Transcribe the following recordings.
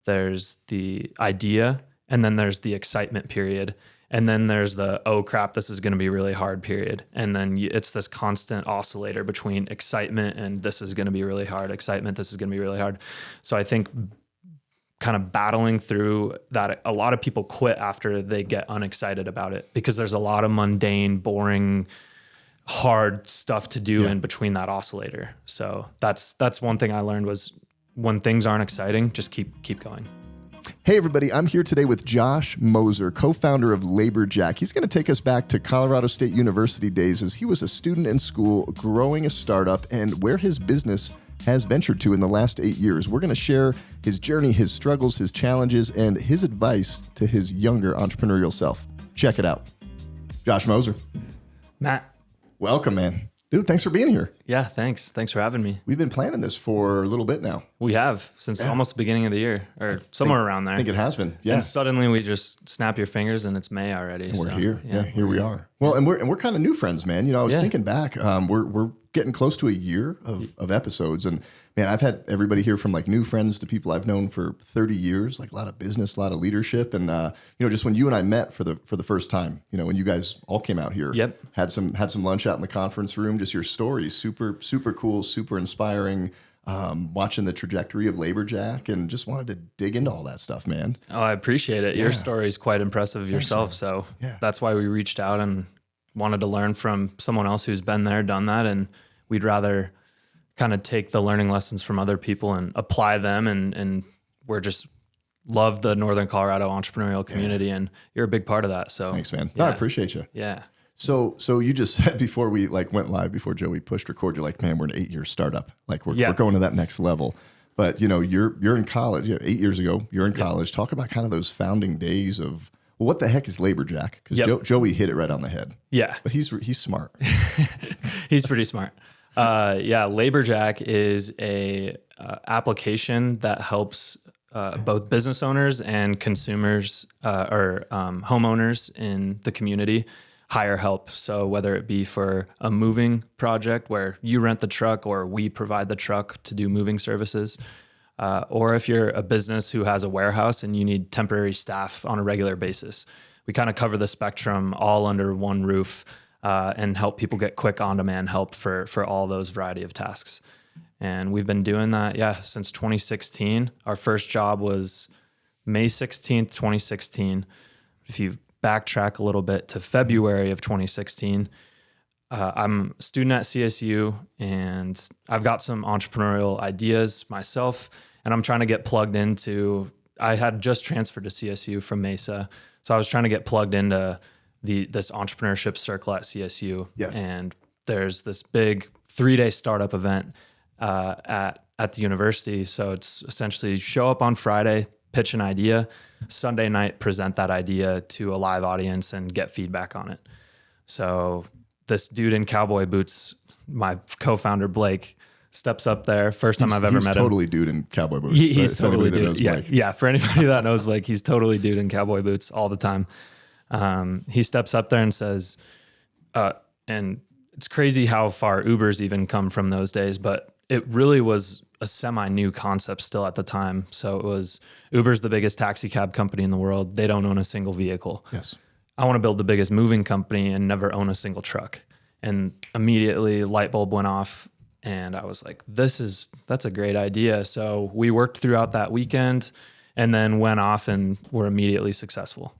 there's the idea, and then there's the excitement period. And then there's the, oh crap, this is going to be really hard period. And then it's this constant oscillator between excitement and this is going to be really hard, excitement, this is going to be really hard. So I think kind of battling through that, a lot of people quit after they get unexcited about it because there's a lot of mundane, boring, hard stuff to do in between that oscillator. So that's one thing I learned was when things aren't exciting, just keep going. Hey everybody, I'm here today with Josh Moser, co-founder of Laborjack. He's going to take us back to Colorado State University days as he was a student in school, growing a startup, and where his business has ventured to in the last 8 years. We're going to share his journey, his struggles, his challenges, and his advice to his younger entrepreneurial self. Check it out. Josh Moser. Matt. Welcome, man. Dude, thanks for being here. Yeah, thanks. Thanks for having me. We've been planning this for a little bit now. We have, since almost the beginning of the year, or somewhere around there. I think it has been, yeah. And suddenly we just snap your fingers and it's May already. And we're here. Yeah, here we are. Well, and we're kind of new friends, man. You know, I was thinking back, we're getting close to a year of episodes, and man, I've had everybody here from like new friends to people I've known for 30 years, like a lot of business, a lot of leadership. And, you know, just when you and I met for the first time, you know, when you guys all came out here, had some lunch out in the conference room, just your stories, super cool, super inspiring, watching the trajectory of Laborjack and just wanted to dig into all that stuff, man. Oh, I appreciate it. Your story is quite impressive yourself. So that's why we reached out and wanted to learn from someone else who's been there, done that. And we'd rather kind of take the learning lessons from other people and apply them. And we're just love the Northern Colorado entrepreneurial community. And you're a big part of that. So thanks, man. No, I appreciate you. Yeah. So you just said before we like went live, before Joey pushed record, you're like, man, we're an 8-year startup. Like we're going to that next level. But you know, you're in college. 8 years ago, you're in college. Talk about kind of those founding days of, well, what the heck is Laborjack? Because Joey hit it right on the head. Yeah. But he's smart. He's pretty smart. Laborjack is a application that helps both business owners and consumers or homeowners in the community hire help. So whether it be for a moving project where you rent the truck or we provide the truck to do moving services, or if you're a business who has a warehouse and you need temporary staff on a regular basis, we kind of cover the spectrum all under one roof and help people get quick on-demand help for all those variety of tasks. And we've been doing that, since 2016. Our first job was May 16th, 2016. If you backtrack a little bit to February of 2016, I'm a student at CSU and I've got some entrepreneurial ideas myself and I'm trying to get plugged into, I had just transferred to CSU from Mesa. So I was trying to get plugged into this entrepreneurship circle at CSU. Yes. And there's this big 3-day startup event at the university. So it's essentially show up on Friday, pitch an idea, Sunday night, present that idea to a live audience and get feedback on it. So this dude in cowboy boots, my co-founder Blake, steps up there. First time I've ever met him. He's totally dude in cowboy boots. He's totally dude. Yeah. For anybody that knows Blake, he's totally dude in cowboy boots all the time. He steps up there and says, and it's crazy how far Ubers even come from those days, but it really was a semi-new concept still at the time. So it was, Uber's the biggest taxi cab company in the world. They don't own a single vehicle. Yes. I want to build the biggest moving company and never own a single truck. And immediately light bulb went off and I was like, that's a great idea. So we worked throughout that weekend and then went off and were immediately successful.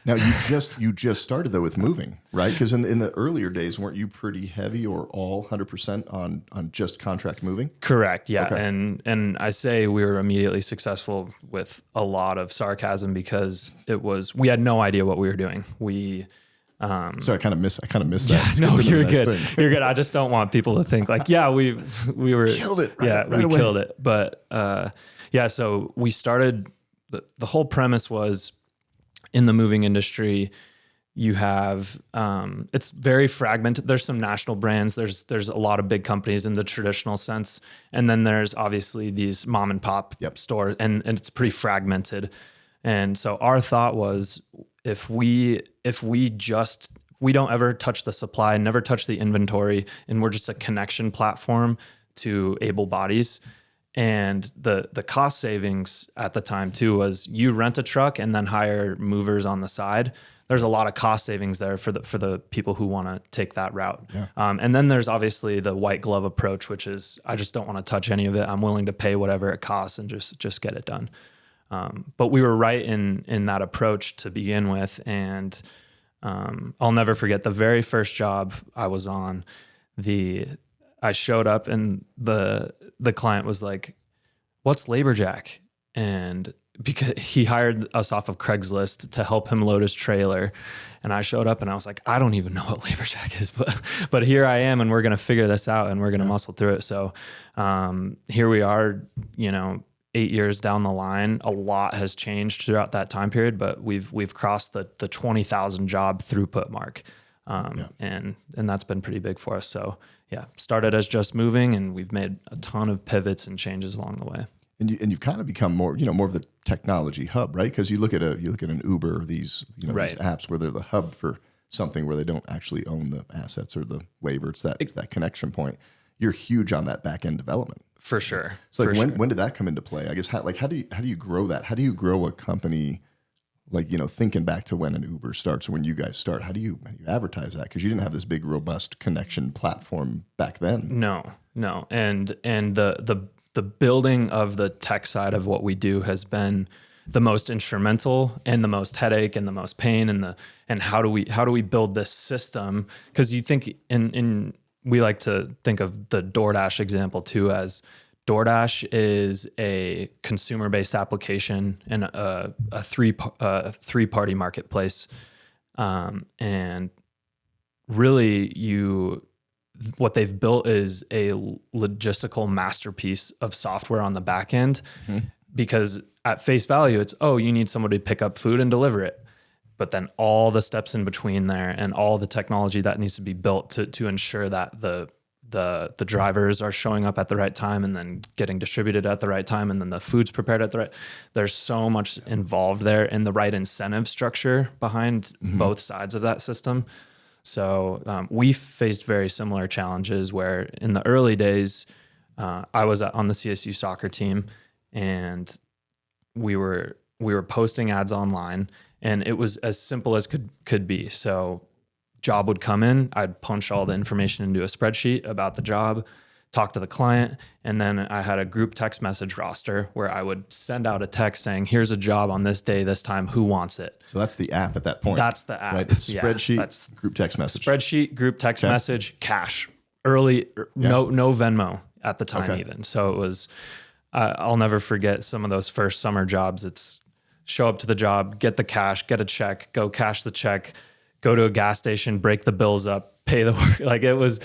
Now you just started though with moving, right? Because in the earlier days, weren't you pretty heavy or all 100% on just contract moving? Correct. Yeah. Okay. And I say we were immediately successful with a lot of sarcasm because we had no idea what we were doing. So I kind of miss that. Yeah, no, you're good. You're good. I just don't want people to think like, we were killed it. We killed it. But so we started, the whole premise was, in the moving industry, you have, it's very fragmented. There's some national brands. There's a lot of big companies in the traditional sense. And then there's obviously these mom and pop stores and it's pretty fragmented. And so our thought was if we don't ever touch the supply, never touch the inventory, and we're just a connection platform to able bodies, And the cost savings at the time too was you rent a truck and then hire movers on the side. There's a lot of cost savings there for the people who want to take that route. Yeah. And then there's obviously the white glove approach, which is I just don't want to touch any of it. I'm willing to pay whatever it costs and just get it done. But we were right in that approach to begin with. And I'll never forget the very first job I was on. I showed up and the client was like, "What's Laborjack?" And because he hired us off of Craigslist to help him load his trailer. And I showed up and I was like, I don't even know what Laborjack is, but here I am and we're going to figure this out and we're going to muscle through it. So here we are, 8 years down the line. A lot has changed throughout that time period, but we've crossed the 20,000 job throughput mark. And that's been pretty big for us. So yeah, started as just moving and we've made a ton of pivots and changes along the way. And you've kind of become more of the technology hub, right? Because you look at an Uber, these Right. these apps where they're the hub for something where they don't actually own the assets or the labor. It's that connection point. You're huge on that back end development. For sure. So when did that come into play? I guess how do you grow that? How do you grow a company? Thinking back to when an Uber starts or when you guys start, how do you advertise that? Because you didn't have this big, robust connection platform back then. No. And the building of the tech side of what we do has been the most instrumental and the most headache and the most pain and how do we build this system? Because you think we like to think of the DoorDash example too as DoorDash is a consumer-based application and a three-party marketplace, and really what they've built is a logistical masterpiece of software on the back end. Mm-hmm. Because at face value, it's you need somebody to pick up food and deliver it, but then all the steps in between there and all the technology that needs to be built to ensure that the drivers are showing up at the right time and then getting distributed at the right time. And then the food's prepared at the right, there's so much involved there and the right incentive structure behind both sides of that system. So we faced very similar challenges where in the early days, I was on the CSU soccer team and we were posting ads online and it was as simple as could be. So job would come in, I'd punch all the information into a spreadsheet about the job, talk to the client, and then I had a group text message roster where I would send out a text saying, here's a job on this day, this time, who wants it? So that's the app at that point. That's the app. Right? It's spreadsheet, group text message. Spreadsheet, group text message, cash. Early, no Venmo at the time even. So it was, I'll never forget some of those first summer jobs. It's show up to the job, get the cash, get a check, go cash the check, go to a gas station, break the bills up, pay the work. Like it was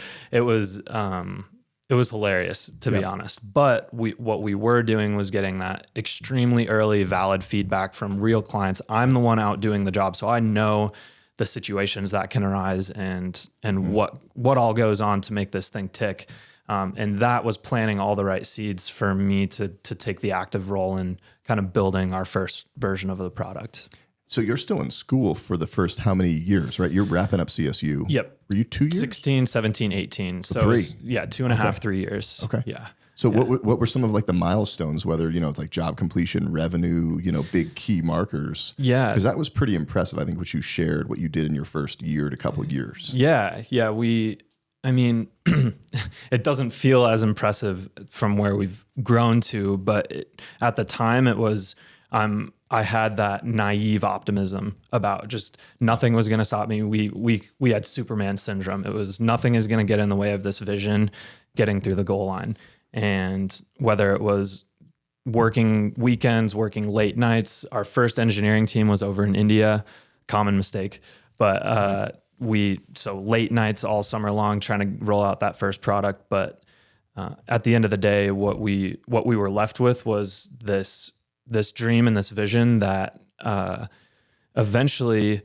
hilarious to be honest. But what we were doing was getting that extremely early valid feedback from real clients. I'm the one out doing the job, so I know the situations that can arise and what all goes on to make this thing tick. And that was planting all the right seeds for me to take the active role in kind of building our first version of the product. So you're still in school for the first how many years, right? You're wrapping up CSU. Yep. Were you 2 years? 16, 17, 18. So 3. it was, 2.5, 3 years. Okay. Yeah. So what were some of like the milestones, whether, it's like job completion, revenue, big key markers? Yeah. Because that was pretty impressive, I think, what you shared, what you did in your first year to couple of years. Yeah. Yeah. It doesn't feel as impressive from where we've grown to, but at the time it was, I had that naive optimism about just nothing was going to stop me. We had Superman syndrome. It was nothing is going to get in the way of this vision getting through the goal line. And whether it was working weekends, working late nights, our first engineering team was over in India, common mistake. But so late nights all summer long trying to roll out that first product. But at the end of the day, what we were left with was this dream and this vision that eventually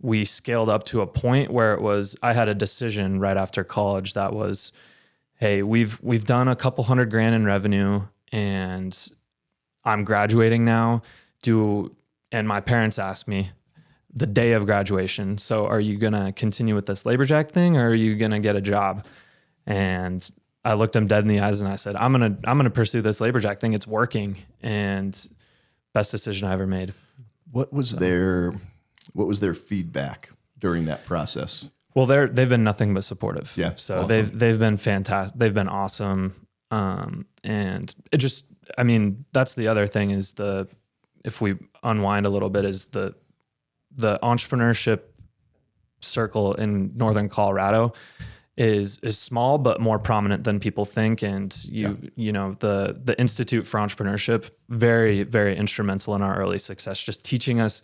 we scaled up to a point where it was, I had a decision right after college that was, hey, we've done a couple $100,000 in revenue and I'm graduating now. And my parents asked me the day of graduation, so are you going to continue with this Laborjack thing or are you going to get a job? And I looked him dead in the eyes and I said, I'm gonna pursue this Laborjack thing. It's working, and best decision I ever made. What was their feedback during that process? Well, they've been nothing but supportive. Yeah. So awesome. they've been fantastic. They've been awesome. And it just, I mean, that's the other thing is if we unwind a little bit, is the entrepreneurship circle in Northern Colorado is small, but more prominent than people think. And you know, the Institute for Entrepreneurship, very, very instrumental in our early success, just teaching us.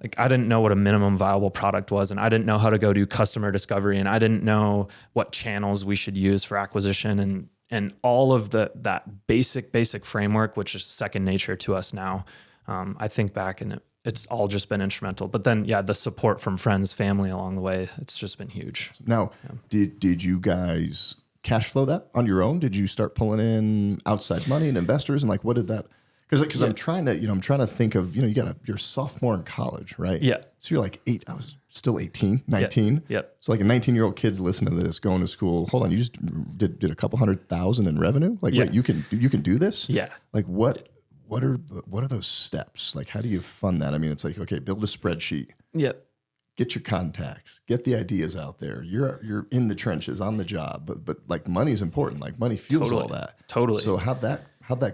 Like, I didn't know what a minimum viable product was, and I didn't know how to go do customer discovery, and I didn't know what channels we should use for acquisition, and all of that basic framework, which is second nature to us now. I think back and it's all just been instrumental. But then, the support from friends, family along the way, it's just been huge. Now, did you guys cash flow that on your own? Did you start pulling in outside money and investors, and like what did that? Because I'm trying to think of, you're a sophomore in college, right? Yeah. So you're like I was still 18, 19. Yep. So like a 19-year-old kid's listening to this, going to school. Hold on, you just did a couple $100,000 in revenue? Like, wait, you can do this? Yeah. Like what are those steps? Like, how do you fund that? I mean, it's like, okay, build a spreadsheet. Yep. Get your contacts, get the ideas out there. You're in the trenches, on the job, but like money is important. Like money fuels all that. Totally. So how'd that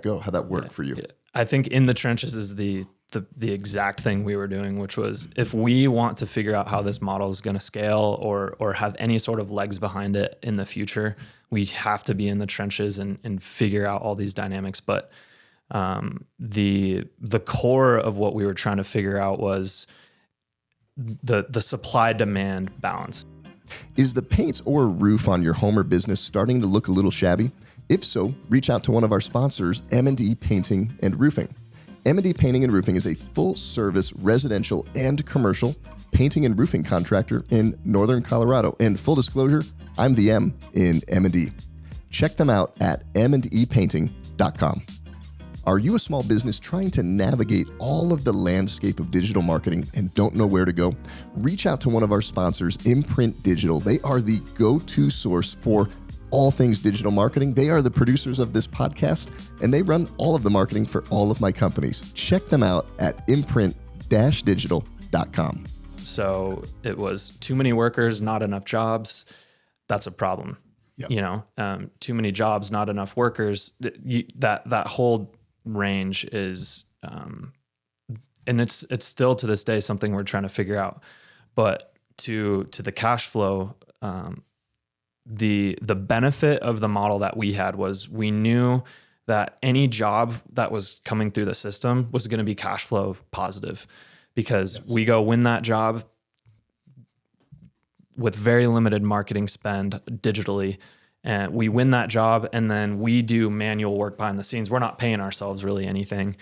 go? How'd that work for you? Yeah. I think in the trenches is the exact thing we were doing, which was if we want to figure out how this model is going to scale or have any sort of legs behind it in the future, we have to be in the trenches and figure out all these dynamics. But the core of what we were trying to figure out was the supply demand balance. Is the paint or roof on your home or business starting to look a little shabby? If so, reach out to one of our sponsors, M&D Painting and Roofing. M&D Painting and Roofing is a full-service residential and commercial painting and roofing contractor in Northern Colorado. And full disclosure, I'm the M in M&D. Check them out at mdepainting.com. Are you a small business trying to navigate all of the landscape of digital marketing and don't know where to go? Reach out to one of our sponsors, Imprint Digital. They are the go-to source for all things digital marketing. They are the producers of this podcast, and they run all of the marketing for all of my companies. Check them out at imprint-digital.com. So it was too many workers, not enough jobs. That's a problem. Yep. Too many jobs, not enough workers. That whole range is, and it's still to this day something we're trying to figure out. But to the cash flow, the benefit of the model that we had was we knew that any job that was coming through the system was going to be cash flow positive, because we go win that job with very limited marketing spend digitally, and we win that job, and then we do manual work behind the scenes. We're not paying ourselves really anything,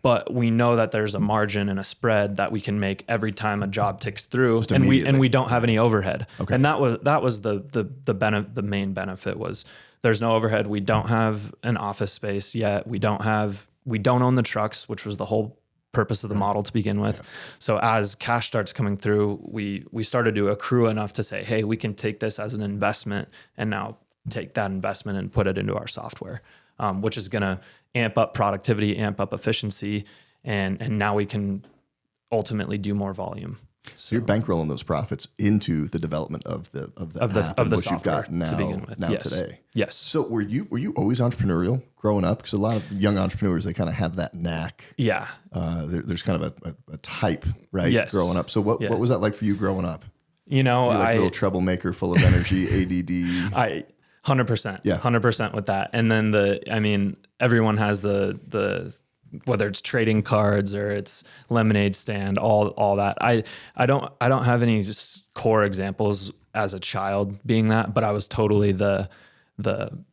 but we know that there's a margin and a spread that we can make every time a job ticks through, and we don't have any overhead. Okay. And that was the main benefit was there's no overhead. We don't have an office space yet. We don't own the trucks, which was the whole purpose of the model to begin with. So as cash starts coming through, we started to accrue enough to say, hey, we can take this as an investment and now take that investment and put it into our software, which is going to amp up productivity, amp up efficiency, and now we can ultimately do more volume. So you're bankrolling those profits into the development of the software you've got now, to begin with. Yes. Today. Yes. So were you always entrepreneurial growing up? Because a lot of young entrepreneurs, they kind of have that knack. Yeah. There's kind of a type, right? Yes. Growing up. So what was that like for you growing up? You're like a little troublemaker, full of energy, ADD. 100%. Yeah. 100% with that. And then everyone has the whether it's trading cards or it's lemonade stand, all that. I don't have any core examples as a child being that, but I was totally the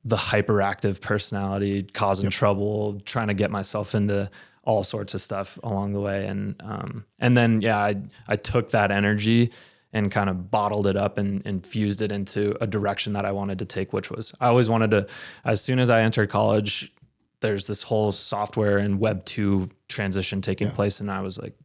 hyperactive personality, causing trouble, trying to get myself into all sorts of stuff along the way. And then I took that energy and kind of bottled it up and infused it into a direction that I wanted to take, which was I always wanted to, as soon as I entered college, there's this whole software and Web 2 transition taking place. And I was like,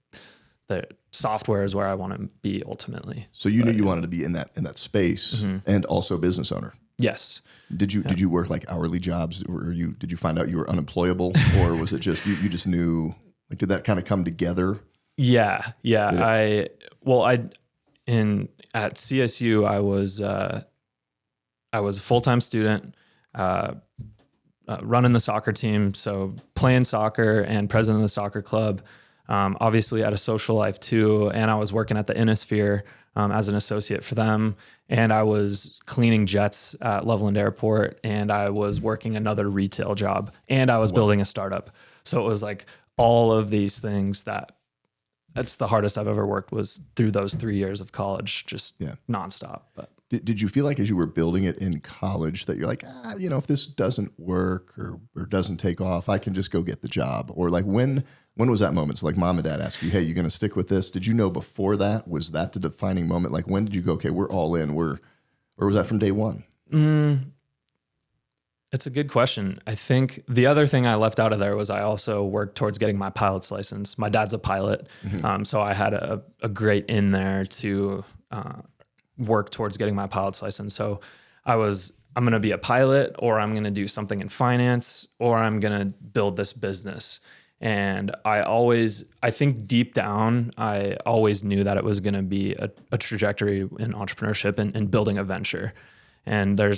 the software is where I want to be ultimately. So you knew you wanted to be in that space and also business owner. Yes. Did you work like hourly jobs, or did you find out you were unemployable, or was it just you just knew? Like, did that kind of come together? Yeah. At CSU I was a full-time student, running the soccer team, so playing soccer and president of the soccer club. Obviously, had a social life too, and I was working at the Innisphere as an associate for them, and I was cleaning jets at Loveland Airport, and I was working another retail job, and I was building a startup. So it was like all of these things that's the hardest I've ever worked was through those 3 years of college, just nonstop. But did you feel like as you were building it in college that you're like, if this doesn't work or doesn't take off, I can just go get the job? Or like when was that moment? So like mom and dad ask you, hey, you going to stick with this? Did you know before that? Was that the defining moment? Like when did you go, okay, we're all in? Or was that from day one? It's a good question. I think the other thing I left out of there was I also worked towards getting my pilot's license. My dad's a pilot. So I had a great in there to work towards getting my pilot's license. So I'm going to be a pilot, or I'm going to do something in finance, or I'm going to build this business. And I think deep down, I always knew that it was going to be a trajectory in entrepreneurship and building a venture. And there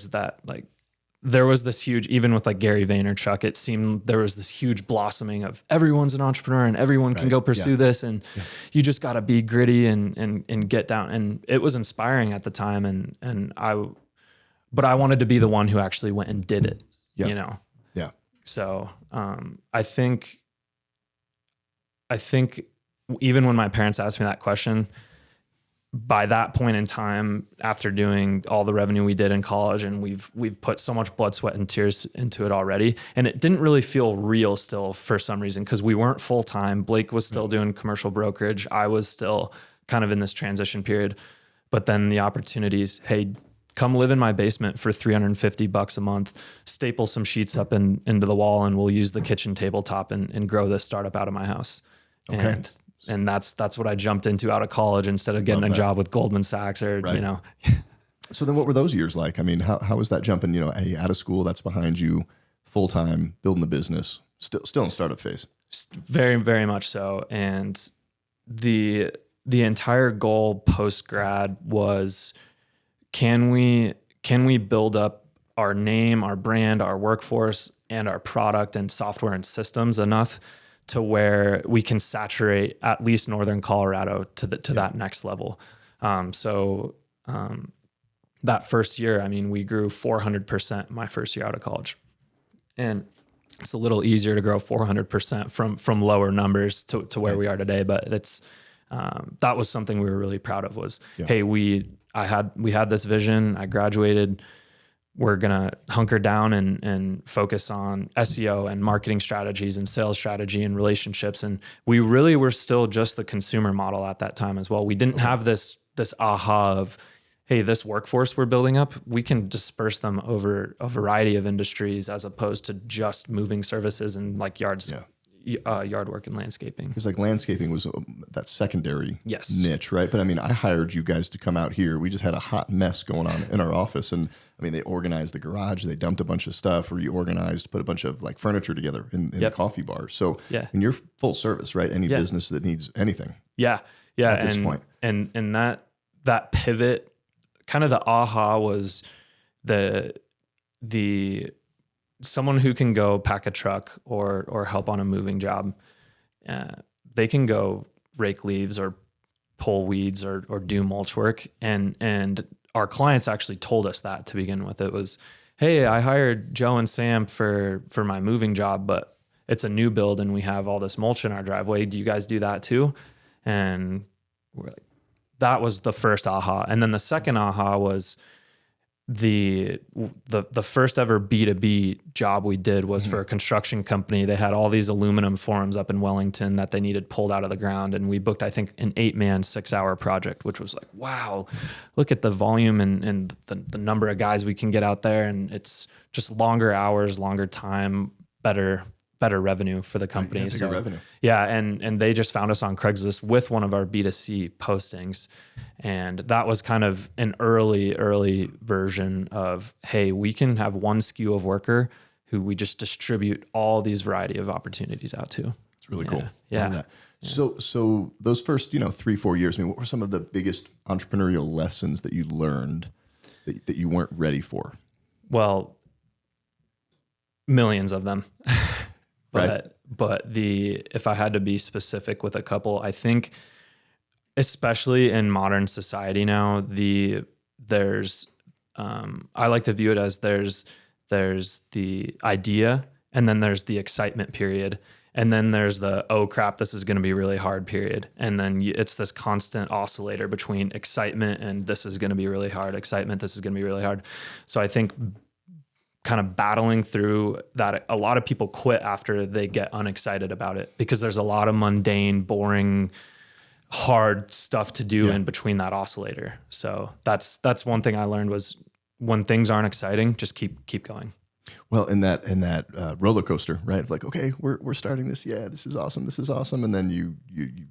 was this huge, even with like Gary Vaynerchuk, it seemed there was this huge blossoming of everyone's an entrepreneur and everyone can go pursue this. And you just got to be gritty and get down. And it was inspiring at the time. But I wanted to be the one who actually went and did it, Yeah. So I think even when my parents asked me that question, by that point in time, after doing all the revenue we did in college, and we've put so much blood, sweat, and tears into it already, and it didn't really feel real still for some reason, because we weren't full time. Blake was still doing commercial brokerage. I was still kind of in this transition period. But then the opportunities, hey, come live in my basement for $350 a month, staple some sheets up into the wall, and we'll use the kitchen tabletop and grow this startup out of my house. Okay. And that's what I jumped into out of college instead of getting a job with Goldman Sachs or, So then what were those years like? I mean, how was that jumping, out of school, that's behind you, full-time, building the business, still in startup phase? Very, very much so. And the entire goal post-grad was, can we build up our name, our brand, our workforce, and our product and software and systems enough to where we can saturate at least Northern Colorado to that next level. That first year, I mean, we grew 400% my first year out of college. And it's a little easier to grow 400% from lower numbers to where we are today. But it's, that was something we were really proud of was, hey, we had this vision. I graduated. We're going to hunker down and focus on SEO and marketing strategies and sales strategy and relationships. And we really were still just the consumer model at that time as well. We didn't have this aha of, hey, this workforce we're building up, we can disperse them over a variety of industries as opposed to just moving services and like yard work and landscaping. Because like landscaping was that secondary niche, right? But I mean, I hired you guys to come out here. We just had a hot mess going on in our office. And I mean, they organized the garage, they dumped a bunch of stuff, reorganized, put a bunch of like furniture together in the coffee bar. So and you're full service, right? Any business that needs anything. Yeah. At this point. And that pivot, kind of the aha was the someone who can go pack a truck or help on a moving job. They can go rake leaves or pull weeds or do mulch work. And our clients actually told us that to begin with. It was, hey, I hired Joe and Sam for my moving job, but it's a new build and we have all this mulch in our driveway. Do you guys do that too? And we're like, that was the first aha. And then the second aha was the first ever B2B job we did was for a construction company. They had all these aluminum forms up in Wellington that they needed pulled out of the ground. And we booked, I think, an 8-man, 6-hour project, which was like, wow, look at the volume and the number of guys we can get out there. And it's just longer hours, longer time, better better revenue for the company. Yeah, bigger revenue. Yeah, and they just found us on Craigslist with one of our B2C postings. And that was kind of an early version of, hey, we can have one SKU of worker who we just distribute all these variety of opportunities out to. It's really cool. Yeah. That. So those first, 3-4 years, I mean, what were some of the biggest entrepreneurial lessons that you learned that you weren't ready for? Well, millions of them. Right. But if I had to be specific with a couple, I think especially in modern society now, there's I like to view it as there's the idea, and then there's the excitement period, and then there's the, oh crap, this is going to be really hard period. And then it's this constant oscillator between excitement and this is going to be really hard, excitement, this is going to be really hard. So I think kind of battling through that, a lot of people quit after they get unexcited about it because there's a lot of mundane, boring, hard stuff to do in between that oscillator. So that's one thing I learned was when things aren't exciting, just keep going. Well, in that roller coaster, right? Like, okay, we're starting this. Yeah, this is awesome. And then you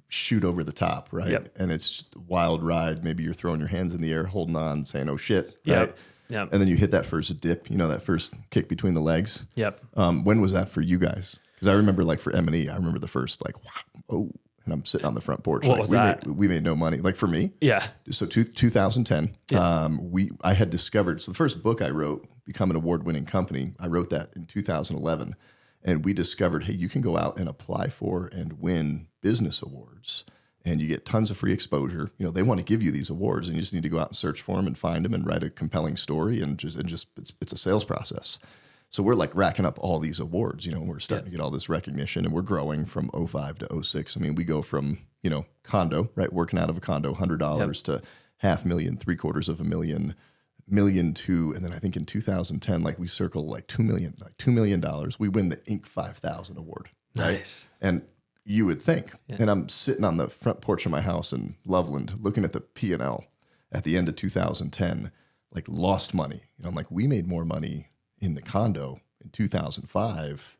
shoot over the top, right? Yep. And it's just a wild ride. Maybe you're throwing your hands in the air, holding on, saying, "Oh shit!" Right? Yep. And then you hit that first dip. That first kick between the legs. Yep. When was that for you guys? Because I remember, like for M&E, I rember the first like, wow, and I'm sitting on the front porch. What was that? We made no money. Like for me, Yeah. So 2010, I had discovered. So the first book I wrote, Become an Award-Winning Company, I wrote that in 2011, and we discovered, hey, you can go out and apply for and win business awards, and you get tons of free exposure. They want to give you these awards, and you just need to go out and search for them and find them and write a compelling story, and just it's a sales process. So we're like racking up all these awards, we're starting to get all this recognition, and we're growing from 05 to 06. I mean, we go from, condo, right? Working out of a condo, $100 to $500,000, $750,000, $1.2 million. And then I think in 2010, like we circle like $2 million. We win the Inc. 5000 award. Right? Nice. And you would think, and I'm sitting on the front porch of my house in Loveland, looking at the P&L at the end of 2010, like lost money. I'm like, we made more money in the condo in 2005.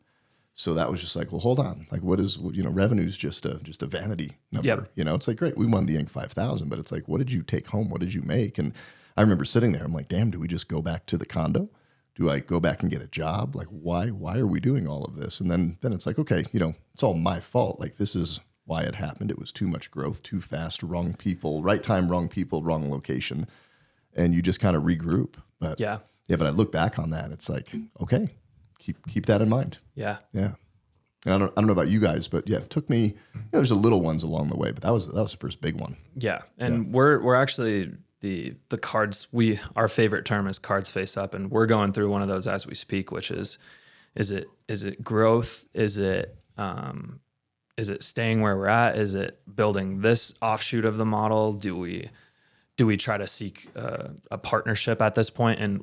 So that was just like, well, hold on. Like, what is, revenue's just a vanity number. Yep. It's like, great, we won the Inc. 5000, but it's like, what did you take home? What did you make? And I remember sitting there, I'm like, damn, do we just go back to the condo? Do I go back and get a job? Like, why are we doing all of this? And then it's like, okay, it's all my fault. Like, this is why it happened. It was too much growth, too fast, wrong people, right time, wrong people, wrong location. And you just kind of regroup. But but I look back on that, it's like, okay, keep that in mind. Yeah. Yeah. And I don't know about you guys, but it took me, there's a little ones along the way, but that was the first big one. Yeah. And we're actually the cards, our favorite term is cards face up, and we're going through one of those as we speak, which is it growth? Is it staying where we're at? Is it building this offshoot of the model? Do we try to seek a partnership at this point? And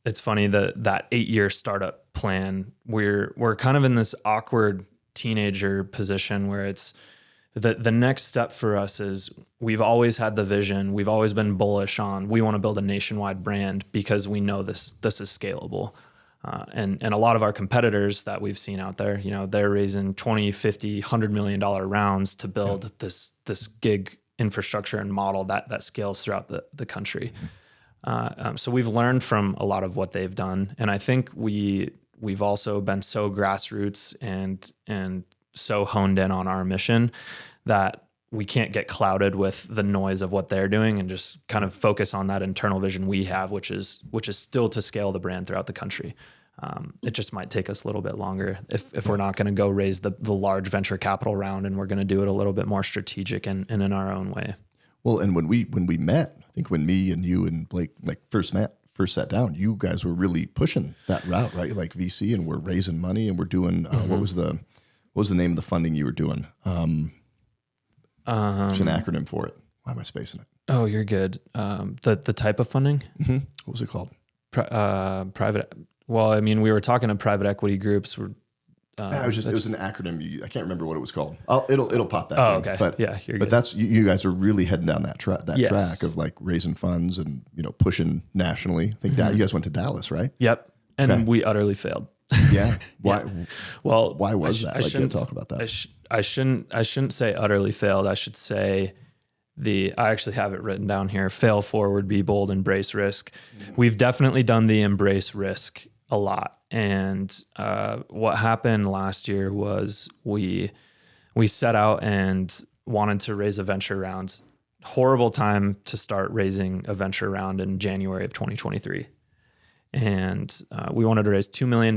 it's funny that 8-year startup plan, we're kind of in this awkward teenager position where it's the next step for us is we've always had the vision. We've always been bullish on, we want to build a nationwide brand because we know this is scalable. And a lot of our competitors that we've seen out there, they're raising 20, 50, $100 million rounds to build this gig infrastructure and model that scales throughout the country. So we've learned from a lot of what they've done. And I think we've also been so grassroots and so honed in on our mission that we can't get clouded with the noise of what they're doing and just kind of focus on that internal vision we have, which is still to scale the brand throughout the country. It just might take us a little bit longer if we're not going to go raise the large venture capital round, and we're going to do it a little bit more strategic and in our own way. Well, and when we met, I think when me and you and Blake first sat down, you guys were really pushing that route, right? Like VC, and we're raising money, and we're doing what was the name of the funding you were doing? There's an acronym for it. Why am I spacing it? Oh, you're good. The type of funding? Mm-hmm. What was it called? Private. Well, I mean, we were talking to private equity groups. It was an acronym. I can't remember what it was called. It'll pop back. Oh, okay. But yeah, you're good. But that's you guys are really heading down that track of like raising funds and pushing nationally. I think you guys went to Dallas, right? Yep. And we utterly failed. Yeah. Why? Yeah. Well, why was that? Like, yeah, talk about that. I shouldn't say utterly failed. I should say I actually have it written down here. Fail forward, be bold, embrace risk. We've definitely done the embrace risk a lot. And what happened last year was we set out and wanted to raise a venture round. Horrible time to start raising a venture round in January of 2023. And we wanted to raise $2 million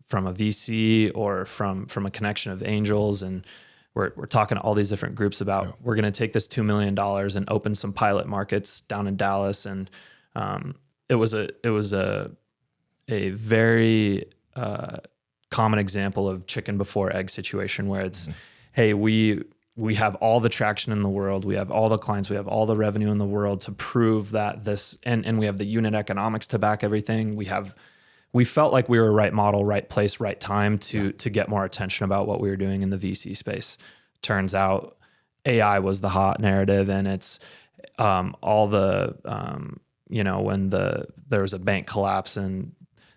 from a VC or from a connection of angels. And we're talking to all these different groups about, we're going to take this $2 million and open some pilot markets down in Dallas. And it was a very common example of chicken before egg situation where it's, hey, we have all the traction in the world. We have all the clients. We have all the revenue in the world to prove that this, and we have the unit economics to back everything. We felt like we were right model, right place, right time to get more attention about what we were doing in the VC space. Turns out AI was the hot narrative, and it's all the, when there was a bank collapse and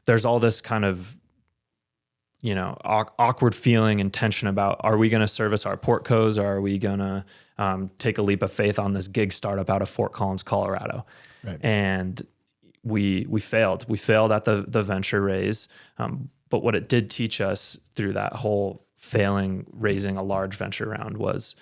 there's all this kind of, awkward feeling and tension about, are we going to service our portcos, or are we going to take a leap of faith on this gig startup out of Fort Collins, Colorado? Right. And we failed. We failed at the venture raise. But what it did teach us through that whole failing, raising a large venture round, was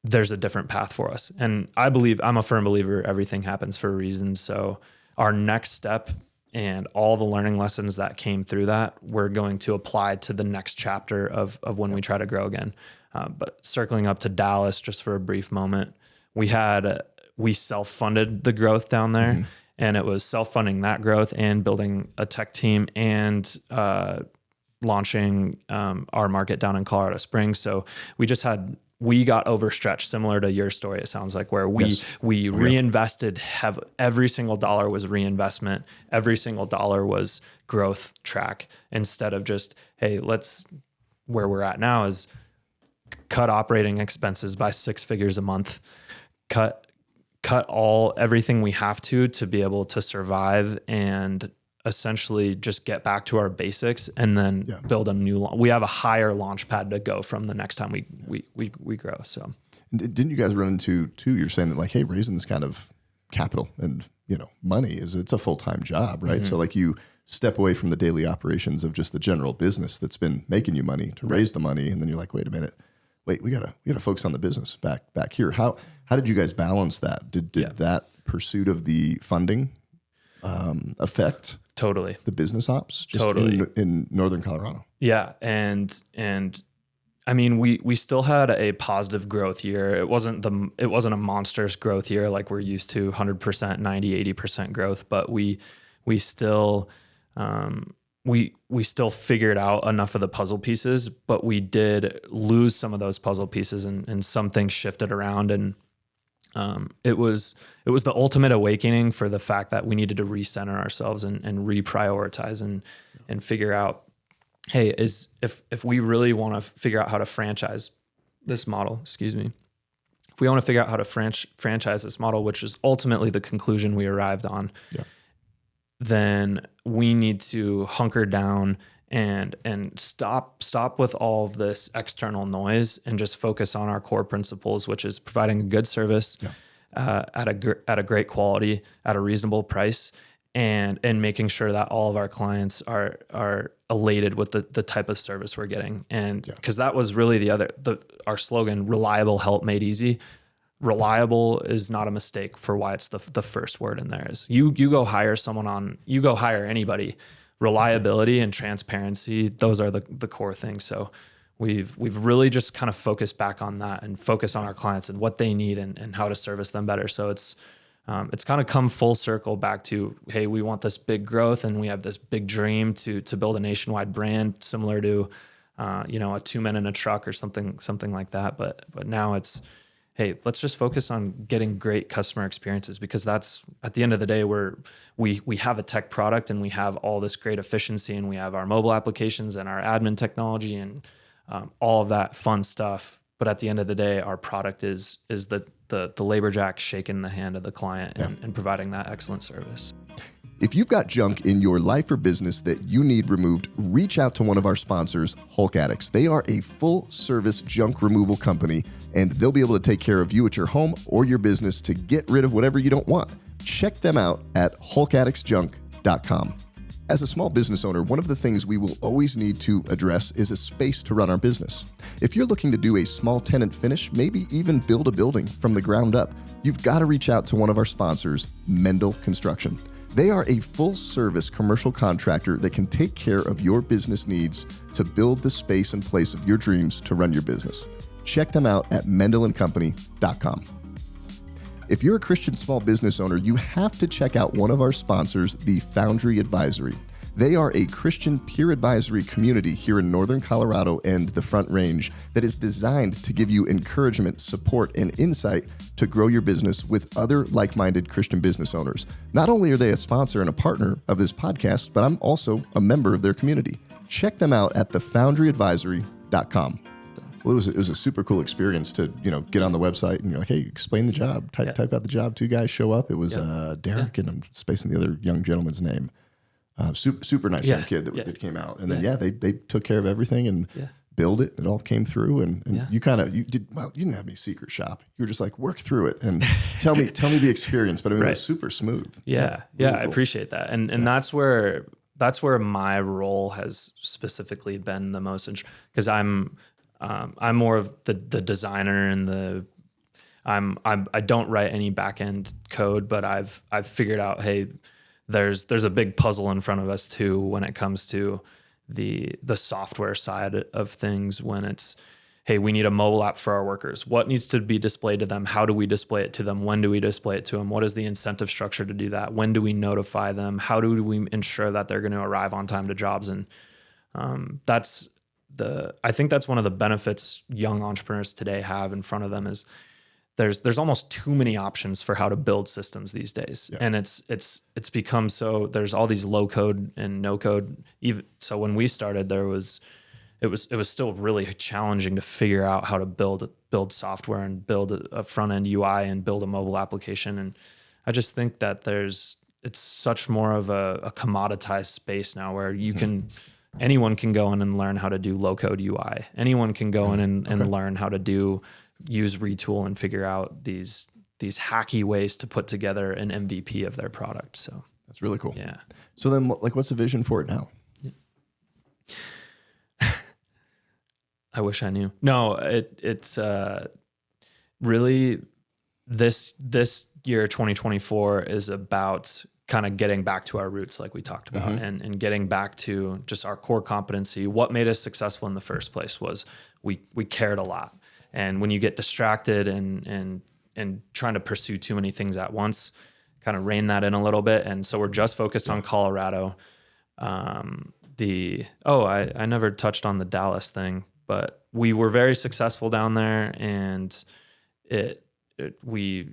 there's a different path for us. And I'm a firm believer everything happens for a reason. So our next step and all the learning lessons that came through that, we're going to apply to the next chapter of when we try to grow again. But circling up to Dallas just for a brief moment, we self-funded the growth down there, and it was self-funding that growth and building a tech team and launching our market down in Colorado Springs. So we got overstretched, similar to your story, it sounds like, where we reinvested, every single dollar was reinvestment. Every single dollar was growth track, instead of just, hey, where we're at now is cut operating expenses by 6 figures a month, cut everything we have to be able to survive, and essentially just get back to our basics, and then build a new we have a higher launch pad to go from the next time we grow. So didn't you guys run into too, you're saying that, like, hey, raising this kind of capital and money it's a full-time job, right? So like, you step away from the daily operations of just the general business that's been making you money to raise the money, and then you're like, wait a minute, we gotta focus on the business back here. How did you guys balance that? Did that pursuit of the funding affect totally the business ops just in Northern Colorado? Yeah. And I mean, we still had a positive growth year. It wasn't a monstrous growth year like we're used to, 100%, 90, 80% growth, but we still figured out enough of the puzzle pieces, but we did lose some of those puzzle pieces, and some things shifted around. And it was the ultimate awakening for the fact that we needed to recenter ourselves and reprioritize and figure out, hey, if we really want to figure out how to franchise this model, if we want to figure out how to franchise this model, which is ultimately the conclusion we arrived on, then we need to hunker down and stop with all of this external noise and just focus on our core principles, which is providing a good service at a great quality at a reasonable price, and making sure that all of our clients are elated with the type of service we're getting. And because that was really our slogan, reliable help made easy. Reliable is not a mistake for why it's the first word in there. Is you go hire anybody. Reliability and transparency, those are the core things. So we've really just kind of focused back on that and focus on our clients and what they need and how to service them better. So it's kind of come full circle back to, hey, we want this big growth, and we have this big dream to build a nationwide brand similar to a 2 men in a truck or something like that. But now it's, hey, let's just focus on getting great customer experiences, because that's, at the end of the day, we have a tech product and we have all this great efficiency, and we have our mobile applications and our admin technology and all of that fun stuff. But at the end of the day, our product is the Laborjack shaking the hand of the client and providing that excellent service. If you've got junk in your life or business that you need removed, reach out to one of our sponsors, Hulk Addicts. They are a full-service junk removal company, and they'll be able to take care of you at your home or your business to get rid of whatever you don't want. Check them out at hulkaddictsjunk.com. As a small business owner, one of the things we will always need to address is a space to run our business. If you're looking to do a small tenant finish, maybe even build a building from the ground up, you've got to reach out to one of our sponsors, Mendel Construction. They are a full-service commercial contractor that can take care of your business needs to build the space and place of your dreams to run your business. Check them out at mendelandcompany.com. If you're a Christian small business owner, you have to check out one of our sponsors, the Foundry Advisory. They are a Christian peer advisory community here in Northern Colorado and the Front Range that is designed to give you encouragement, support, and insight to grow your business with other like-minded Christian business owners. Not only are they a sponsor and a partner of this podcast, but I'm also a member of their community. Check them out at thefoundryadvisory.com. Well, it was a super cool experience to, get on the website and you're like, hey, explain the job, type out the job. Two guys show up. It was Derek, and I'm spacing the other young gentleman's name. Super nice young kid that came out. And then, they took care of everything and build it. It all came through. And you didn't have any secret shop. You were just like, work through it and tell me the experience. But I mean, it was super smooth. Yeah. Really I appreciate that. And that's where my role has specifically been the most, because I'm more of the designer and I don't write any back end code, but I've figured out, hey, there's a big puzzle in front of us too when it comes to the software side of things. When it's, hey, we need a mobile app for our workers. What needs to be displayed to them? How do we display it to them? When do we display it to them? What is the incentive structure to do that? When do we notify them? How do we ensure that they're going to arrive on time to jobs? And I think that's one of the benefits young entrepreneurs today have in front of them is there's almost too many options for how to build systems these days. Yeah. And it's become so there's all these low code and no code. Even so when we started, it was still really challenging to figure out how to build software and build a front end UI and build a mobile application. And I just think that it's such more of a commoditized space now where you can anyone can go in and learn how to do low code UI. Anyone can go in and learn how to use Retool and figure out these hacky ways to put together an MVP of their product. So that's really cool. Yeah. So then what's the vision for it now? I wish I knew. No, it's really this year, 2024 is about kind of getting back to our roots like we talked about and getting back to just our core competency. What made us successful in the first place was we cared a lot. And when you get distracted and trying to pursue too many things at once, kind of rein that in a little bit. And so we're just focused on Colorado. I never touched on the Dallas thing, but we were very successful down there, and we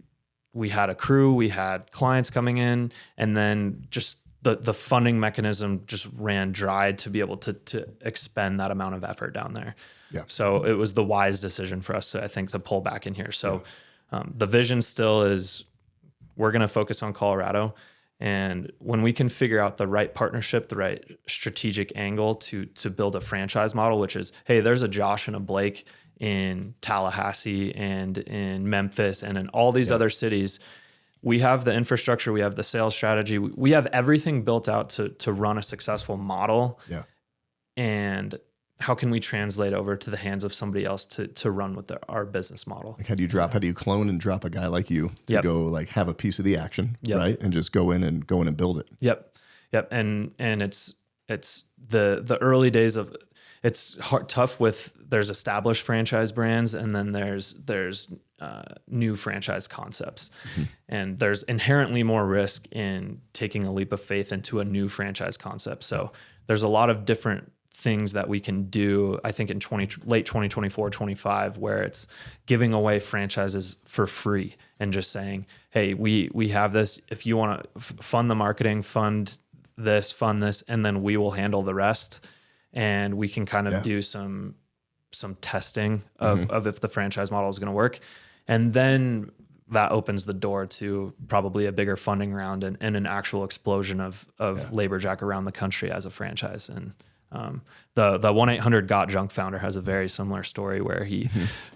had a crew, we had clients coming in, and then just the funding mechanism just ran dry to be able to expend that amount of effort down there. Yeah. So it was the wise decision for us, I think, to pull back in here. So the vision still is we're going to focus on Colorado. And when we can figure out the right partnership, the right strategic angle to build a franchise model, which is, hey, there's a Josh and a Blake in Tallahassee and in Memphis and in all these other cities. We have the infrastructure, we have the sales strategy, we have everything built out to run a successful model. Yeah. And how can we translate over to the hands of somebody else to run with our business model? Like how do you clone and drop a guy like you to go like have a piece of the action, right? And just go in and build it. Yep. And it's the early days of it's tough with there's established franchise brands and then there's new franchise concepts. Mm-hmm. And there's inherently more risk in taking a leap of faith into a new franchise concept. So there's a lot of different things that we can do, I think in late 2024, 25, where it's giving away franchises for free and just saying, hey, we have this. If you want to fund the marketing, fund this, and then we will handle the rest. And we can kind of do some testing of if the franchise model is going to work. And then that opens the door to probably a bigger funding round and an actual explosion of Laborjack around the country as a franchise. And the 1-800-GOT-JUNK founder has a very similar story where he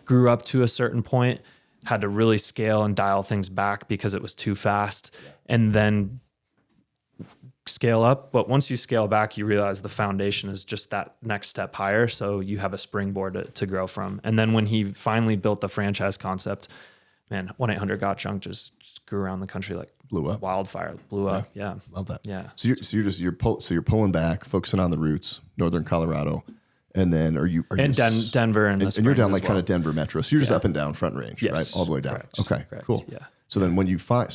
grew up to a certain point, had to really scale and dial things back because it was too fast, and then scale up. But once you scale back, you realize the foundation is just that next step higher. So you have a springboard to grow from. And then when he finally built the franchise concept, man, 1-800-GOT-JUNK just grew around the country like blew up, wildfire, blew up. Yeah. Love that. Yeah. So you're pulling back, focusing on the roots, Northern Colorado. And then are you Denver and you're down like kind of Denver metro. So you're just up and down Front Range, right? All the way down. Correct. Okay, Correct. cool. Yeah. So then when you find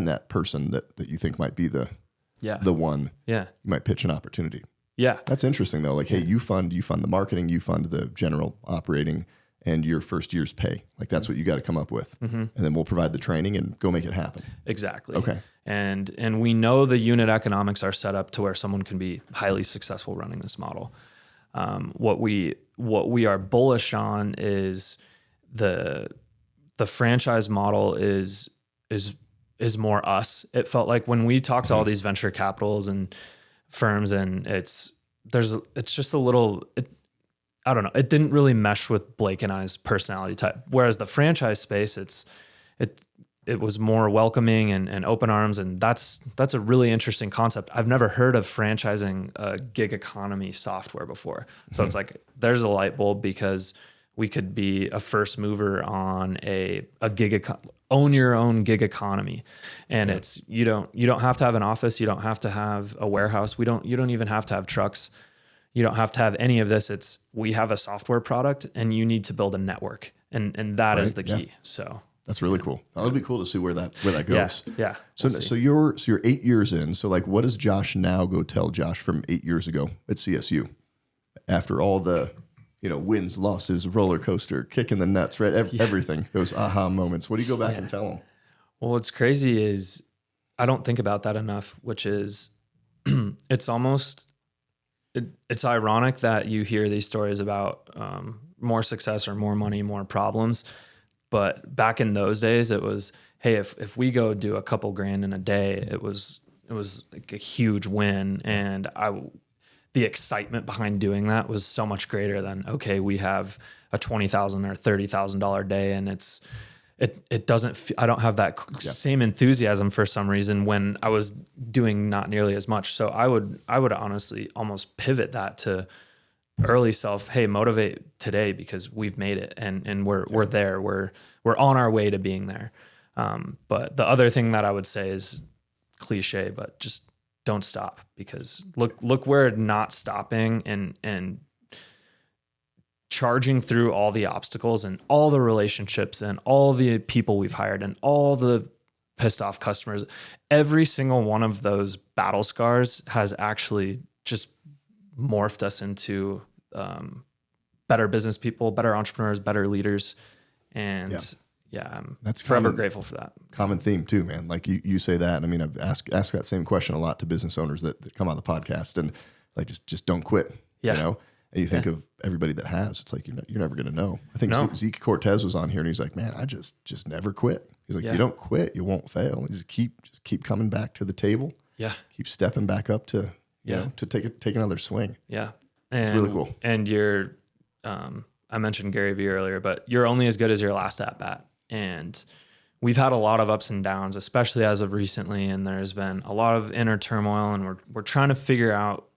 that person that you think might be the one, you might pitch an opportunity. Yeah. That's interesting though. Like, hey, you fund the marketing, you fund the general operating and your first year's pay. Like that's what you got to come up with. And then we'll provide the training and go make it happen. Exactly. Okay. And we know the unit economics are set up to where someone can be highly successful running this model. What we are bullish on is the franchise model is more us. It felt like when we talked to all these venture capitals and firms, and it's just a little, I don't know, it didn't really mesh with Blake and I's personality type. Whereas the franchise space, it was more welcoming and open arms. And that's a really interesting concept. I've never heard of franchising a gig economy software before. So it's like, there's a light bulb because we could be a first mover on a own your own gig economy. And it's, you don't have to have an office. You don't have to have a warehouse. You don't even have to have trucks. You don't have to have any of this. We have a software product and you need to build a network. And that is the key. So that's really cool. That would be cool to see where that goes. Yeah. So you're 8 years in. So like, what does Josh now go tell Josh from 8 years ago at CSU after all the, wins, losses, roller coaster, kicking the nuts, right? Everything, those aha moments. What do you go back and tell him? Well, what's crazy is I don't think about that enough, which is it's ironic that you hear these stories about more success or more money, more problems. But back in those days, it was, hey, if we go do a couple grand in a day, it was like a huge win. And the excitement behind doing that was so much greater than, okay, we have a $20,000 or $30,000 day. And it doesn't, I don't have that same enthusiasm for some reason when I was doing not nearly as much. So I would honestly almost pivot that to early self, hey, motivate today because we've made it and we're there. We're on our way to being there. But the other thing that I would say is cliche, but just don't stop, because look where not stopping and charging through all the obstacles and all the relationships and all the people we've hired and all the pissed off customers. Every single one of those battle scars has actually just morphed us into better business people, better entrepreneurs, better leaders. And I'm forever grateful for that. Common theme too, man. Like you say that. I mean, I've asked that same question a lot to business owners that come on the podcast, and like, just don't quit, And you think of everybody that has, it's like, you're never going to know. I think Zeke Cortez was on here and he's like, man, I just never quit. He's like, if you don't quit, you won't fail. You just keep coming back to the table. Yeah. Keep stepping back up to, to take another swing. Yeah. It's really cool. And I mentioned Gary Vee earlier, but you're only as good as your last at bat. And we've had a lot of ups and downs, especially as of recently. And there's been a lot of inner turmoil, and we're trying to figure out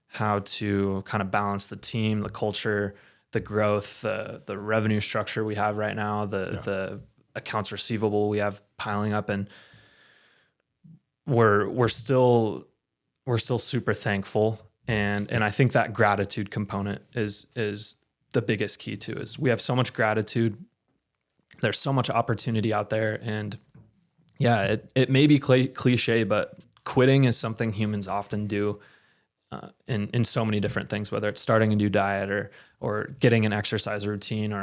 how to kind of balance the team, the culture, the growth, the revenue structure we have right now, the accounts receivable we have piling up. And we're still super thankful. And I think that gratitude component is the biggest key too, is we have so much gratitude. There's so much opportunity out there. And it may be cliche, but quitting is something humans often do in so many different things, whether it's starting a new diet or getting an exercise routine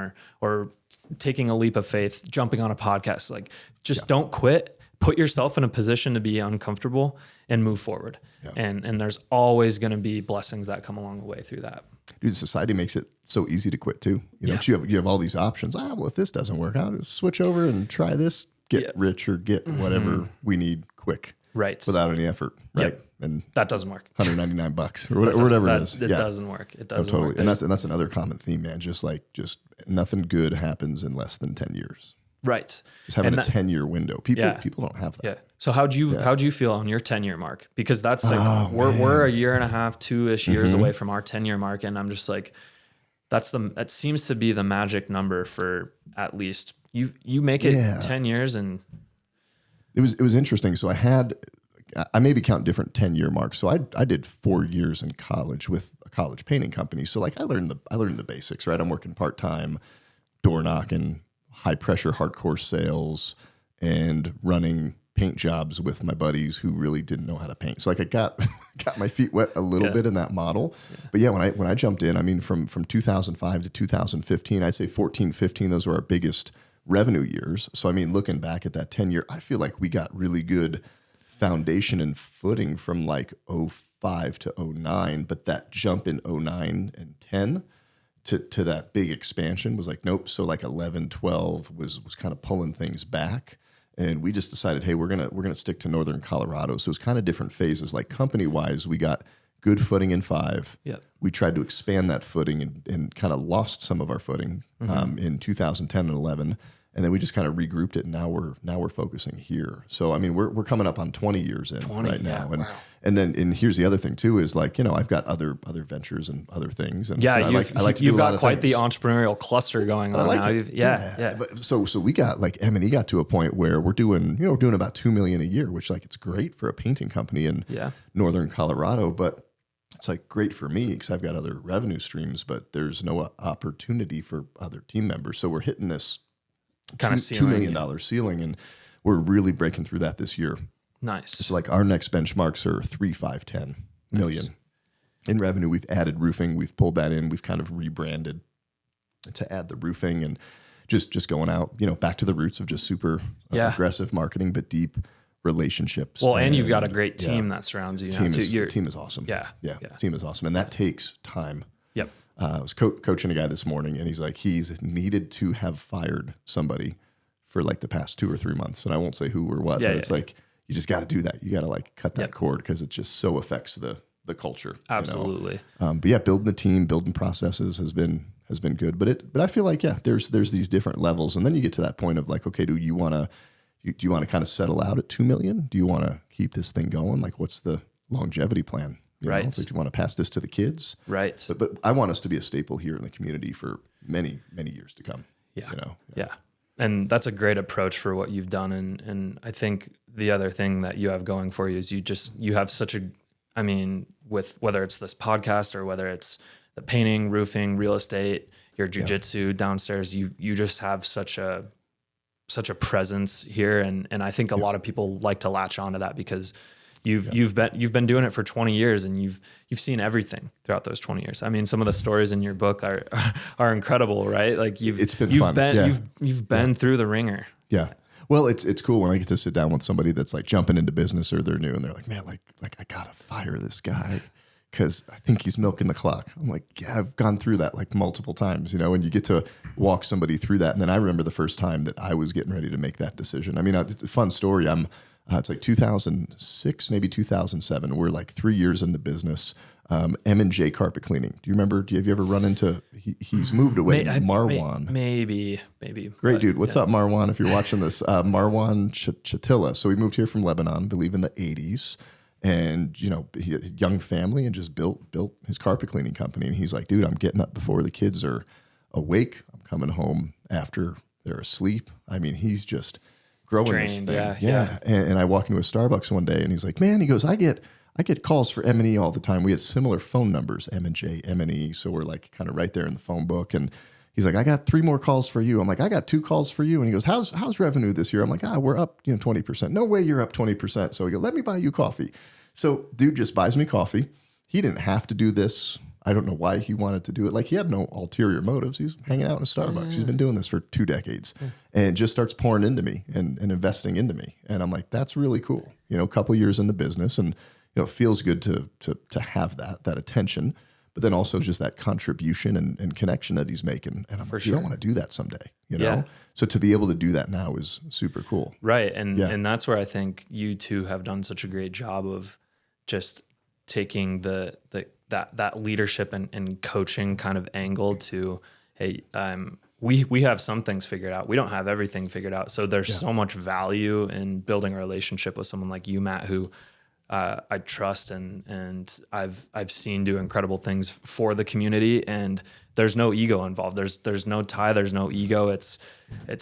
or taking a leap of faith, jumping on a podcast. Like, just don't quit. Put yourself in a position to be uncomfortable and move forward. Yeah. And there's always going to be blessings that come along the way through that. Dude, society makes it so easy to quit too. You have all these options. Well, if this doesn't work, I'll just switch over and try this get rich or get whatever we need quick. Right. Without any effort. Right. Yep. And that doesn't work. $199 or whatever it is. It doesn't work. It doesn't totally. work. And that's another common theme, man. Just nothing good happens in less than 10 years. Right. Just having a 10-year window. People don't have that. Yeah. So how'd you feel on your 10-year mark? Because that's like we're a year and a half, 2-ish years away from our 10-year mark, and I'm just like, that seems to be the magic number for at least you make it 10 years. And it was interesting. So I maybe count different 10-year marks. So I did 4 years in college with a college painting company. So like I learned the basics, right? I'm working part-time, door knocking, high pressure hardcore sales, and running paint jobs with my buddies who really didn't know how to paint. So like I got my feet wet a little bit in that model. Yeah. But yeah, when I jumped in, I mean from 2005 to 2015, I'd say 14, 15, those were our biggest revenue years. So I mean, looking back at that 10-year, I feel like we got really good foundation and footing from like 05 to 09, but that jump in 09 and 10 to that big expansion was like, nope. So like 11, 12 was kind of pulling things back. And we just decided, hey, we're gonna stick to Northern Colorado. So it was kind of different phases. Like company wise, we got good footing in 5. Yep. We tried to expand that footing and kind of lost some of our footing in 2010 and 11. And then we just kind of regrouped it, and now we're focusing here. So I mean, we're coming up on 20 years in right now, and here's the other thing too is like I've got other ventures and other things, and I like to you've do a lot got of quite things. the entrepreneurial cluster going on now. Yeah. But so we got like M&E got to a point where we're doing about $2 million a year, which like it's great for a painting company in Northern Colorado, but it's like great for me because I've got other revenue streams, but there's no opportunity for other team members. So we're hitting this kind of $2 million ceiling, and we're really breaking through that this year. Nice. So like our next benchmarks are 3, 5, 10 million in revenue. We've added roofing. We've pulled that in. We've kind of rebranded to add the roofing and just going out, back to the roots of just super aggressive marketing, but deep relationships. Well, and you've got a great team that surrounds you. The team is awesome. Yeah. The team is awesome. And that takes time. Yep. I was coaching a guy this morning, and he's like, he's needed to have fired somebody for like the past 2 or 3 months. And I won't say who or what, but it's like, you just got to do that. You got to like cut that cord because it just so affects the culture. Absolutely. But yeah, building the team, building processes has been good. But I feel like, there's these different levels. And then you get to that point of like, okay, do you want to kind of settle out at 2 million? Do you want to keep this thing going? Like, what's the longevity plan? Like, do you want to pass this to the kids? Right. But I want us to be a staple here in the community for many, many years to come. Yeah. Yeah. And that's a great approach for what you've done. And I think the other thing that you have going for you is you have such with whether it's this podcast or whether it's the painting, roofing, real estate, your jujitsu downstairs, you just have such a presence here. And I think a lot of people like to latch onto that because you've been doing it for 20 years and you've seen everything throughout those 20 years. I mean, some of the stories in your book are incredible, right? Like you've been through the ringer. Yeah. Well, it's cool when I get to sit down with somebody that's like jumping into business or they're new and they're like, man, like I gotta fire this guy because I think he's milking the clock. I'm like, yeah, I've gone through that like multiple times, and you get to walk somebody through that. And then I remember the first time that I was getting ready to make that decision. I mean, it's a fun story. It's like 2006, maybe 2007. We're like 3 years into business. M&J Carpet Cleaning. Do you remember? Have you ever run into? He's moved away. Marwan. Maybe. Great dude. What's up, Marwan? If you're watching this, Marwan Chatilla. So he moved here from Lebanon, I believe in the 80s, and he had a young family and just built his carpet cleaning company. And he's like, dude, I'm getting up before the kids are awake. I'm coming home after they're asleep. I mean, he's just growing this thing. Yeah. And I walk into a Starbucks one day and he's like, man, he goes, I get calls for M&E all the time. We had similar phone numbers, M&J, M&E. So we're like kind of right there in the phone book. And he's like, I got 3 more calls for you. I'm like, I got 2 calls for you. And he goes, how's revenue this year? I'm like, we're up 20%. No way you're up 20%. So he goes, let me buy you coffee. So dude just buys me coffee. He didn't have to do this. I don't know why he wanted to do it. Like he had no ulterior motives. He's hanging out in a Starbucks. He's been doing this for 2 decades and just starts pouring into me and investing into me. And I'm like, that's really cool. A couple of years into business and, it feels good to have that attention. but then also just that contribution and connection that he's making. And I'm like, you don't want to do that someday, you know? Yeah. So to be able to do that now is super cool. Right. And that's where I think you two have done such a great job of just taking that leadership and coaching kind of angle to, hey, we have some things figured out. We don't have everything figured out. So there's so much value in building a relationship with someone like you, Matt, who I trust and I've seen do incredible things for the community, and there's no ego involved. There's no tie. There's no ego. It's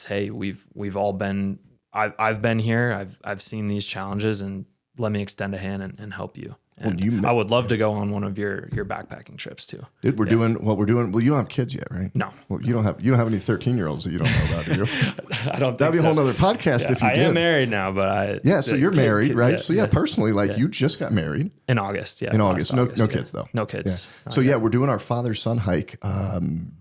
hey, we've all been. I've been here. I've seen these challenges, and let me extend a hand and help you. And I would love to go on one of your backpacking trips too. Dude, we're doing what we're doing. Well, you don't have kids yet, right? No. Well, you don't have any 13-year-olds that you don't know about, do you? I don't think That'd be a whole nother podcast if you did. I am married now, but so you're married, right? So personally, you just got married. In August, yeah. In August. No kids though. No kids. Yeah. So we're doing our father-son hike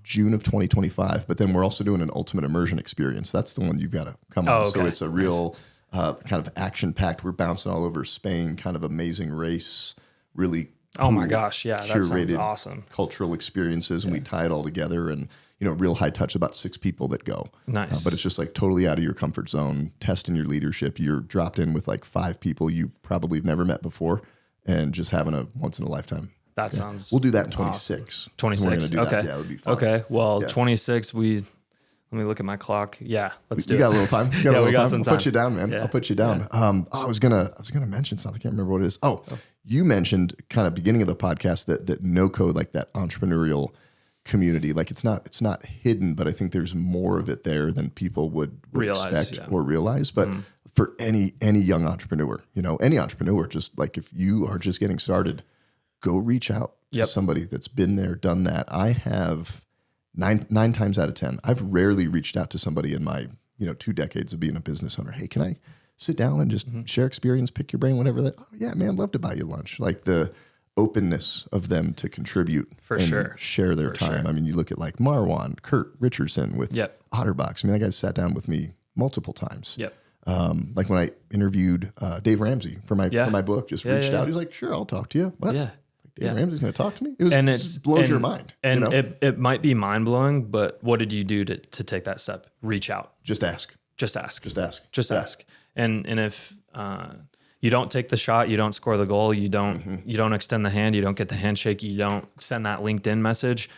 June of 2025, but then we're also doing an ultimate immersion experience. That's the one you've got to come on. Okay. So it's a real kind of action-packed. We're bouncing all over Spain, kind of amazing race, really cool, oh my gosh, yeah, that sounds awesome. Cultural experiences, and we tie it all together, and real high touch, about 6 people that go. Nice. But it's just like totally out of your comfort zone, testing your leadership. You're dropped in with like 5 people you probably have never met before, and just having a once in a lifetime. That sounds We'll do that in 26. Awesome. 26. We're gonna do okay. That. Yeah, it'll be fun. Okay. Well, 26 let me look at my clock. Yeah, let's do it. You got a little time. You got a little we got time. some I'll time. put you down, man. I'll put you down. Yeah. I was gonna mention something. I can't remember what it is. You mentioned kind of beginning of the podcast that no code, like that entrepreneurial community, like it's not hidden, but I think there's more of it there than people would expect or realize. But for any young entrepreneur, any entrepreneur, just like if you are just getting started, go reach out to somebody that's been there, done that. I have 9 times out of 10, I've rarely reached out to somebody in my 2 decades of being a business owner. Hey, can I sit down and just share experience, pick your brain, whatever that? Oh yeah, man, love to buy you lunch. Like the openness of them to contribute share their time. I mean, you look at like Marwan, Kurt Richardson with Otterbox. I mean, that guy sat down with me multiple times. Like when I interviewed Dave Ramsey for my book, just reached out. He's like, sure, I'll talk to you. What? Yeah. Dave Ramsey's going to talk to me? It blows your mind. And it might be mind blowing, but what did you do to take that step? Reach out. Just ask. Just ask. Just ask. Just ask. And if you don't take the shot, you don't score the goal, you don't extend the hand, you don't get the handshake, you don't send that LinkedIn message.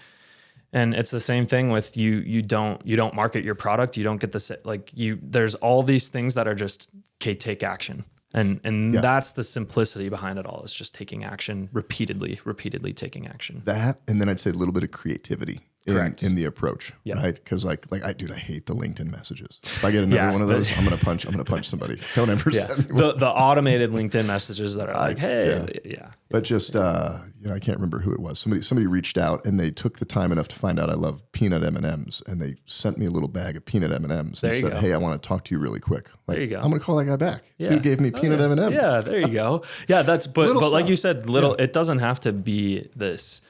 And it's the same thing with you don't market your product, you don't get there's all these things that are just, okay, take action. And that's the simplicity behind it all, is just taking action repeatedly taking action. That, and then I'd say a little bit of creativity in the approach, right? Because I hate the LinkedIn messages. If I get another one of those, I'm gonna punch somebody. Don't ever send me one. The automated LinkedIn messages that are like, hey, But just I can't remember who it was. Somebody reached out and they took the time enough to find out I love peanut M&Ms, and they sent me a little bag of peanut M&Ms and said, hey, I want to talk to you really quick. Like, there you go. I'm gonna call that guy back. Yeah. Dude gave me peanut M&Ms. Yeah, there you go. Yeah, but like you said, it doesn't have to be this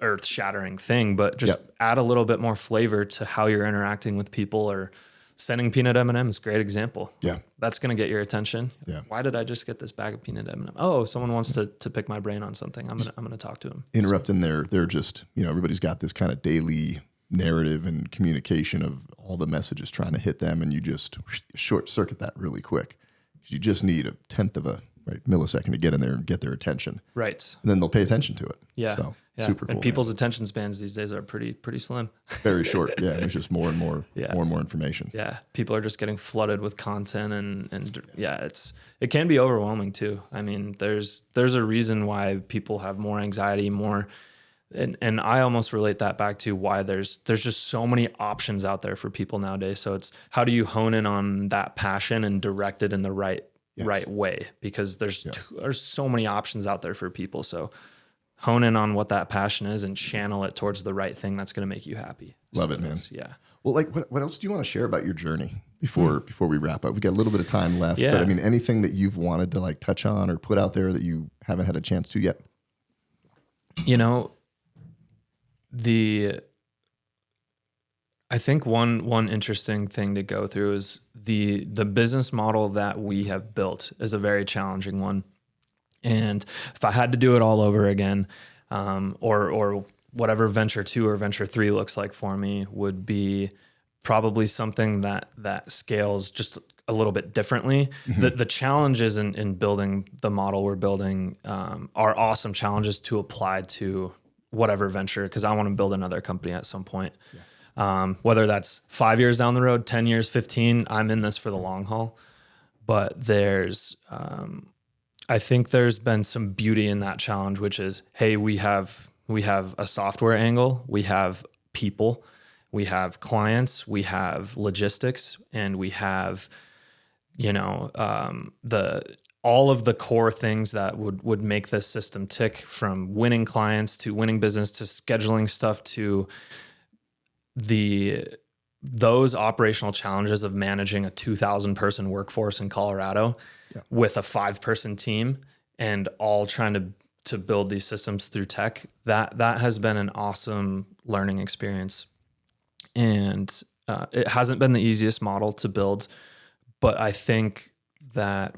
earth-shattering thing, but just add a little bit more flavor to how you're interacting with people, or sending peanut M&Ms. Great example. Yeah, that's going to get your attention. Yeah. Why did I just get this bag of peanut M&Ms? Oh, someone wants to pick my brain on something. I'm gonna talk to them. Interrupting they're just everybody's got this kind of daily narrative and communication of all the messages trying to hit them, and you just short circuit that really quick. You just need a tenth of a millisecond to get in there and get their attention. Right. And then they'll pay attention to it. Yeah. So super cool. And people's attention spans these days are pretty slim. Very short. Yeah. And there's just more and more information. Yeah. People are just getting flooded with content, and it can be overwhelming too. I mean, there's a reason why people have more anxiety, and I almost relate that back to why there's just so many options out there for people nowadays. So it's, how do you hone in on that passion and direct it in the right way? Because there's so many options out there for people. So hone in on what that passion is and channel it towards the right thing that's going to make you happy. Love it, man. Yeah. Well, like what else do you want to share about your journey before we wrap up? We got a little bit of time left, but I mean, anything that you've wanted to like touch on or put out there that you haven't had a chance to yet? I think one interesting thing to go through is the business model that we have built is a very challenging one. And if I had to do it all over again, or whatever venture 2 or venture 3 looks like for me would be probably something that scales just a little bit differently. The challenges in building the model we're building are awesome challenges to apply to whatever venture, because I want to build another company at some point. Whether that's 5 years down the road, 10 years, 15, I'm in this for the long haul. But there's, I think there's been some beauty in that challenge, which is, hey, we have a software angle, we have people, we have clients, we have logistics, and we have, all of the core things that would make this system tick, from winning clients to winning business to scheduling stuff to those operational challenges of managing a 2,000 person workforce in Colorado with a 5-person team, and all trying to build these systems through tech. That has been an awesome learning experience. And it hasn't been the easiest model to build, but I think that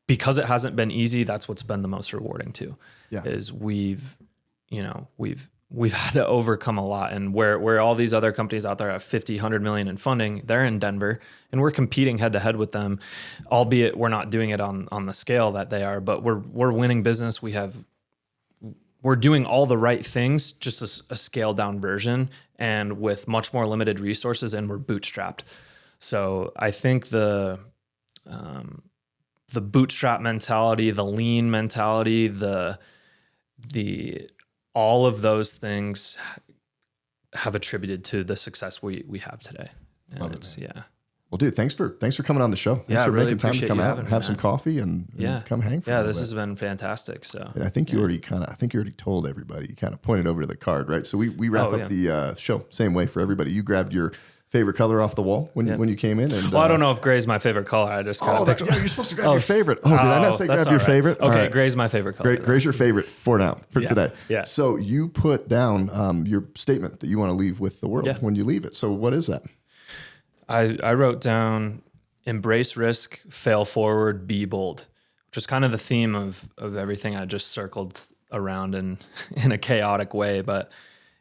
because it hasn't been easy, that's what's been the most rewarding too. Is we've had to overcome a lot. And where all these other companies out there have 50, 100 million in funding, they're in Denver, and we're competing head to head with them, albeit we're not doing it on the scale that they are, but we're winning business. We're doing all the right things, just a scaled down version and with much more limited resources, and we're bootstrapped. So I think the bootstrap mentality, the lean mentality, the all of those things have attributed to the success we have today. And Love it, man. Yeah. Well, dude, thanks for coming on the show. Thanks for really making time to come out and have some coffee and come hang for a little this bit. has been fantastic. So, and I think you already told everybody. You kind of pointed over to the card, right? So we wrap up the show same way for everybody. You grabbed your favorite color off the wall when you came in, and I don't know if gray's my favorite color. I just you're supposed to grab your favorite. Oh, did I not say grab your favorite? Okay, right. Gray's my favorite color. Gray's your favorite for today. Yeah. So you put down your statement that you want to leave with the world when you leave it. So what is that? I wrote down: embrace risk, fail forward, be bold, which is kind of the theme of everything I just circled around in a chaotic way. But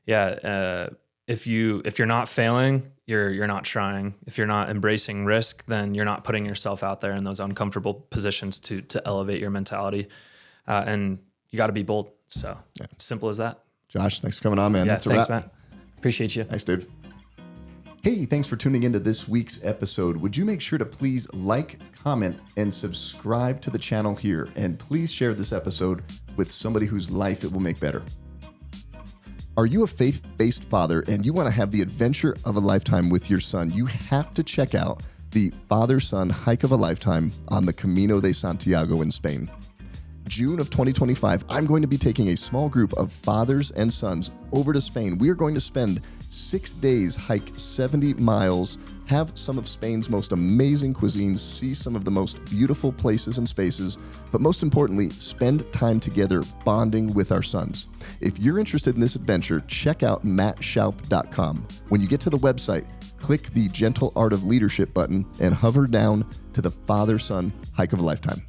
if you're not failing, you're not trying. If you're not embracing risk, then you're not putting yourself out there in those uncomfortable positions to elevate your mentality. And you got to be bold. So simple as that. Josh, thanks for coming on, man. Yeah, That's a thanks, wrap. Matt. Appreciate you. Thanks, dude. Hey, thanks for tuning into this week's episode. Would you make sure to please like, comment, and subscribe to the channel here? And please share this episode with somebody whose life it will make better. Are you a faith-based father and you want to have the adventure of a lifetime with your son? You have to check out the father-son hike of a lifetime on the Camino de Santiago in Spain. June of 2025, I'm going to be taking a small group of fathers and sons over to Spain. We are going to spend 6 days, hike 70 miles, have some of Spain's most amazing cuisines, see some of the most beautiful places and spaces, but most importantly, spend time together bonding with our sons. If you're interested in this adventure, check out mattshoup.com. When you get to the website, click the Gentle Art of Leadership button and hover down to the Father-Son Hike of a Lifetime.